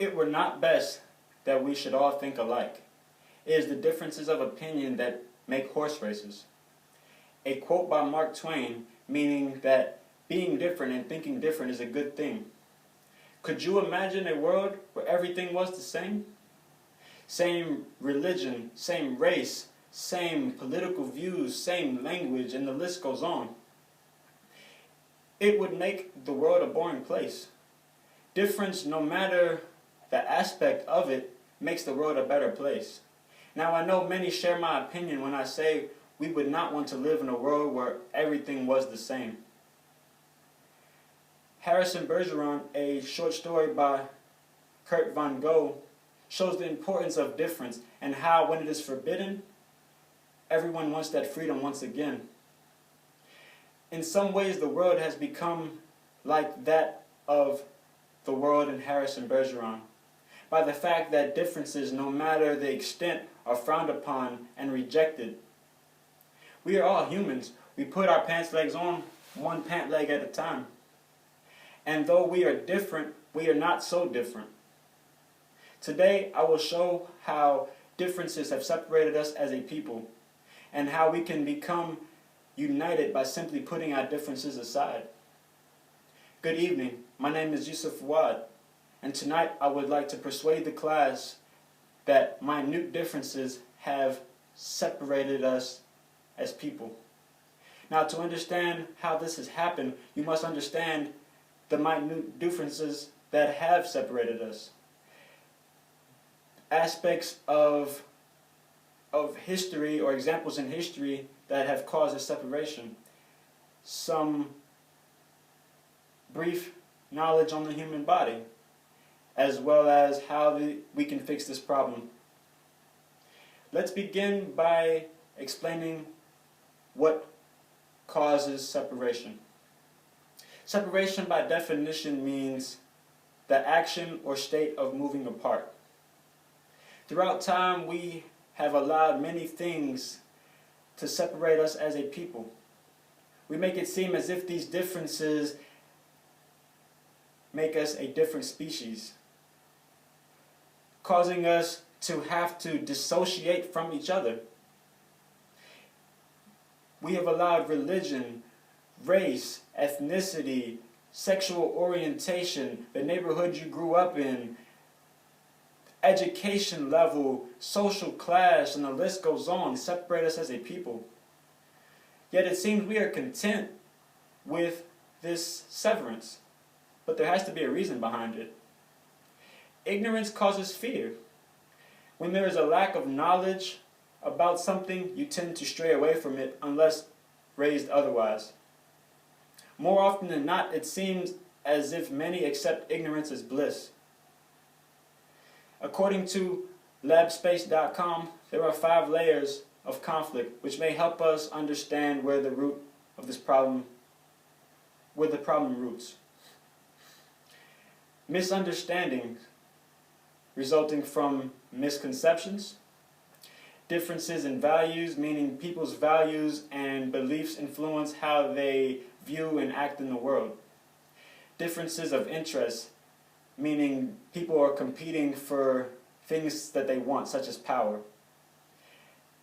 It were not best that we should all think alike. It is the differences of opinion that make horse races. A quote by Mark Twain meaning that being different and thinking different is a good thing. Could you imagine a world where everything was the same? Same religion, same race, same political views, same language, and the list goes on. It would make the world a boring place. Difference, no matter the aspect of it, makes the world a better place. Now, I know many share my opinion when I say we would not want to live in a world where everything was the same. Harrison Bergeron, a short story by Kurt Von Gogh, shows the importance of difference and how, when it is forbidden, everyone wants that freedom once again. In some ways, the world has become like that of the world in Harrison Bergeron, by the fact that differences, no matter the extent, are frowned upon and rejected. We are all humans. We put our pants legs on one pant leg at a time. And though we are different, we are not so different. Today, I will show how differences have separated us as a people, and how we can become united by simply putting our differences aside. Good evening. My name is Youseff Fouad, and tonight I would like to persuade the class that minute differences have separated us as people. Now, to understand how this has happened, you must understand the minute differences that have separated us. Aspects of history, or examples in history, that have caused this separation. Some brief knowledge on the human body, as well as how we can fix this problem. Let's begin by explaining what causes separation. Separation, by definition, means the action or state of moving apart. Throughout time, we have allowed many things to separate us as a people. We make it seem as if these differences make us a different species, causing us to have to dissociate from each other. We have allowed religion, race, ethnicity, sexual orientation, the neighborhood you grew up in, education level, social class, and the list goes on, separate us as a people. Yet it seems we are content with this severance, but there has to be a reason behind it. Ignorance causes fear. When there is a lack of knowledge about something, you tend to stray away from it unless raised otherwise. More often than not, it seems as if many accept ignorance as bliss. According to labspace.com, there are 5 layers of conflict which may help us understand where the root of this problem, where the problem roots. Misunderstandings resulting from misconceptions. Differences in values, meaning people's values and beliefs influence how they view and act in the world. Differences of interest, meaning people are competing for things that they want, such as power.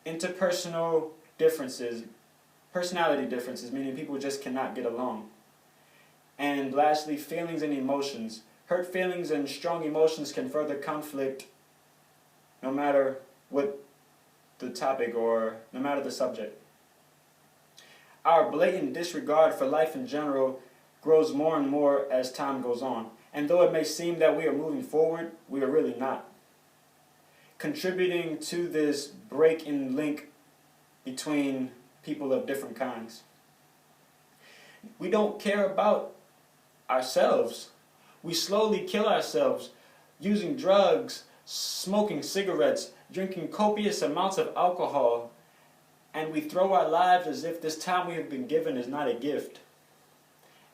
Interpersonal differences, personality differences, meaning people just cannot get along. And lastly, feelings and emotions. Hurt feelings and strong emotions can further conflict no matter what the topic or no matter the subject. Our blatant disregard for life in general grows more and more as time goes on. And though it may seem that we are moving forward, we are really not. Contributing to this break in link between people of different kinds. We don't care about ourselves. We slowly kill ourselves using drugs, smoking cigarettes, drinking copious amounts of alcohol, and we throw our lives as if this time we have been given is not a gift,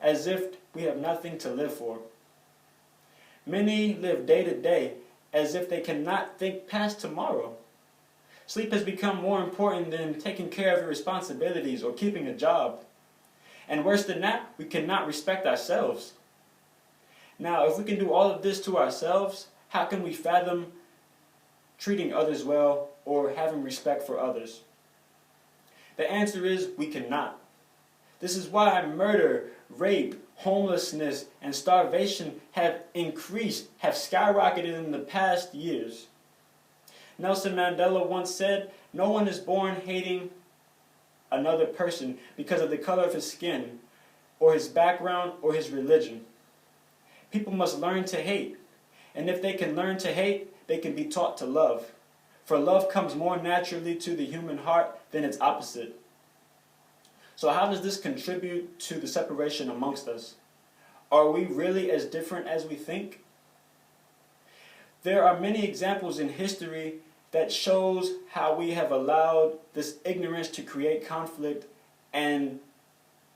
as if we have nothing to live for. Many live day to day as if they cannot think past tomorrow. Sleep has become more important than taking care of your responsibilities or keeping a job. And worse than that, we cannot respect ourselves. Now, if we can do all of this to ourselves, how can we fathom treating others well or having respect for others? The answer is we cannot. This is why murder, rape, homelessness, and starvation have skyrocketed in the past years. Nelson Mandela once said, "No one is born hating another person because of the color of his skin, or his background, or his religion. People must learn to hate, and if they can learn to hate, they can be taught to love. For love comes more naturally to the human heart than its opposite." So how does this contribute to the separation amongst us? Are we really as different as we think? There are many examples in history that shows how we have allowed this ignorance to create conflict and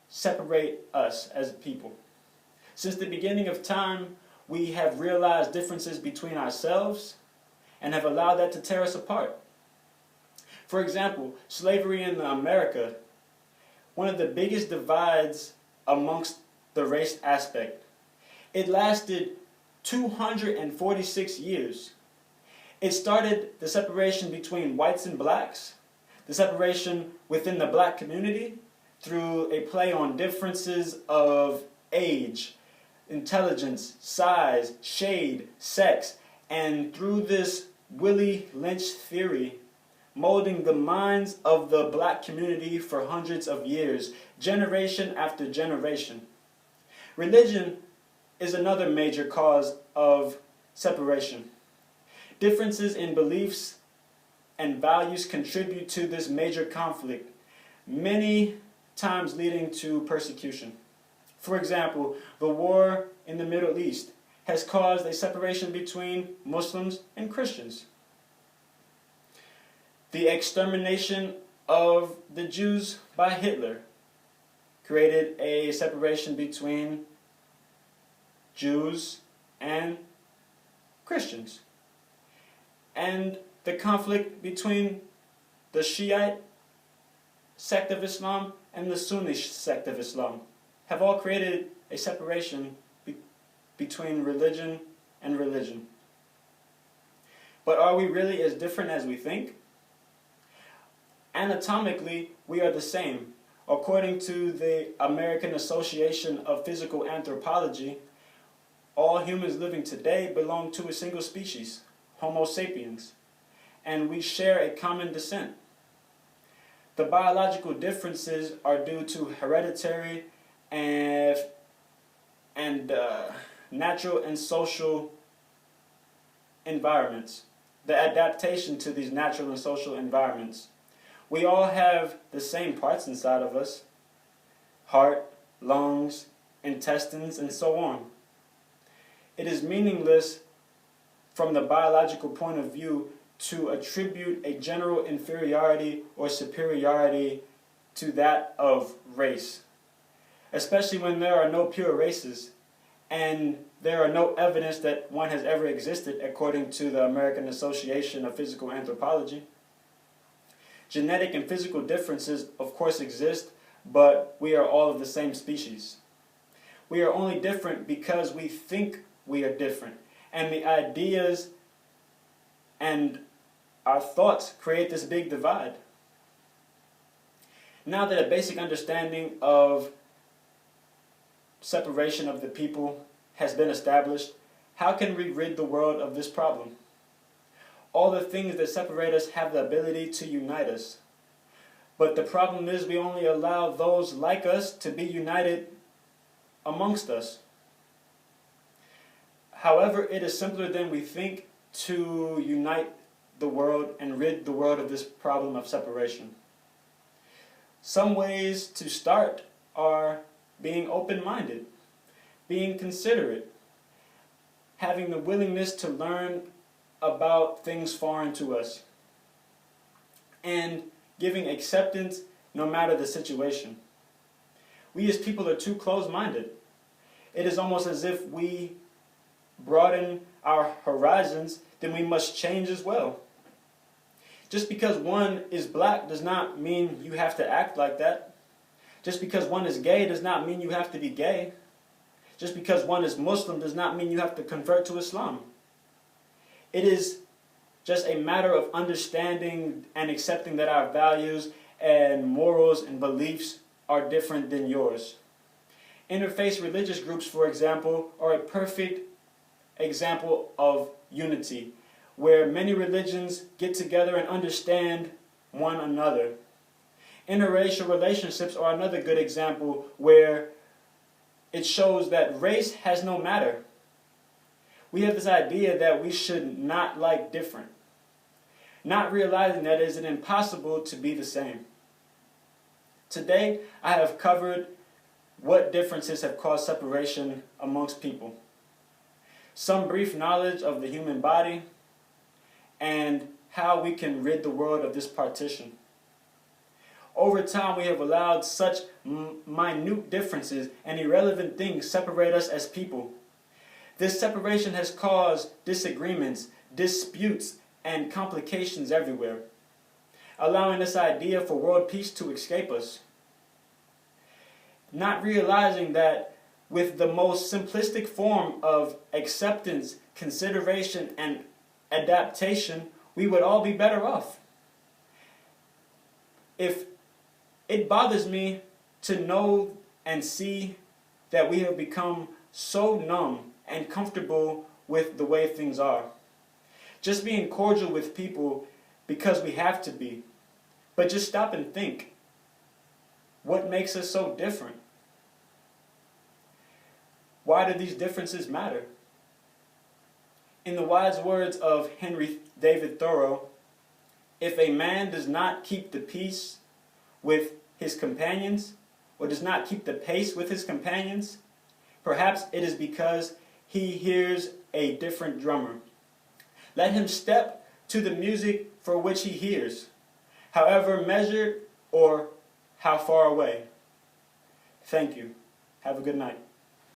separate us as people. Since the beginning of time, we have realized differences between ourselves and have allowed that to tear us apart. For example, slavery in America, one of the biggest divides amongst the race aspect. It lasted 246 years. It started the separation between whites and blacks, the separation within the black community through a play on differences of age, intelligence, size, shade, sex, and through this Willie Lynch theory, molding the minds of the black community for hundreds of years, generation after generation. Religion is another major cause of separation. Differences in beliefs and values contribute to this major conflict, many times leading to persecution. For example, the war in the Middle East has caused a separation between Muslims and Christians. The extermination of the Jews by Hitler created a separation between Jews and Christians. And the conflict between the Shiite sect of Islam and the Sunni sect of Islam have all created a separation between religion and religion. But are we really as different as we think? Anatomically, we are the same. According to the American Association of Physical Anthropology, all humans living today belong to a single species, Homo sapiens, and we share a common descent. The biological differences are due to hereditary and natural and social environments, the adaptation to these natural and social environments. We all have the same parts inside of us: heart, lungs, intestines, and so on. It is meaningless from the biological point of view to attribute a general inferiority or superiority to that of race, especially when there are no pure races and there are no evidence that one has ever existed according to the American Association of Physical Anthropology. Genetic and physical differences, of course, exist, but we are all of the same species. We are only different because we think we are different, and the ideas and our thoughts create this big divide. Now that a basic understanding of separation of the people has been established, how can we rid the world of this problem? All the things that separate us have the ability to unite us. But the problem is we only allow those like us to be united amongst us. However, it is simpler than we think to unite the world and rid the world of this problem of separation. Some ways to start are being open-minded, being considerate, having the willingness to learn about things foreign to us, and giving acceptance no matter the situation. We as people are too close-minded. It is almost as if we broaden our horizons, then we must change as well. Just because one is black does not mean you have to act like that. Just because one is gay does not mean you have to be gay. Just because one is Muslim does not mean you have to convert to Islam. It is just a matter of understanding and accepting that our values and morals and beliefs are different than yours. Interfaith religious groups, for example, are a perfect example of unity, where many religions get together and understand one another. Interracial relationships are another good example where it shows that race has no matter. We have this idea that we should not like different, not realizing that it is impossible to be the same. Today, I have covered what differences have caused separation amongst people, some brief knowledge of the human body, and how we can rid the world of this partition. Over time, we have allowed such minute differences and irrelevant things separate us as people. This separation has caused disagreements, disputes, and complications everywhere, allowing this idea for world peace to escape us. Not realizing that with the most simplistic form of acceptance, consideration, and adaptation, we would all be better off. If it bothers me to know and see that we have become so numb and comfortable with the way things are. Just being cordial with people because we have to be. But just stop and think. What makes us so different? Why do these differences matter? In the wise words of Henry David Thoreau, if a man does not keep the peace with his companions, or does not keep the pace with his companions, perhaps it is because he hears a different drummer. Let him step to the music for which he hears, however measured or how far away. Thank you. Have a good night.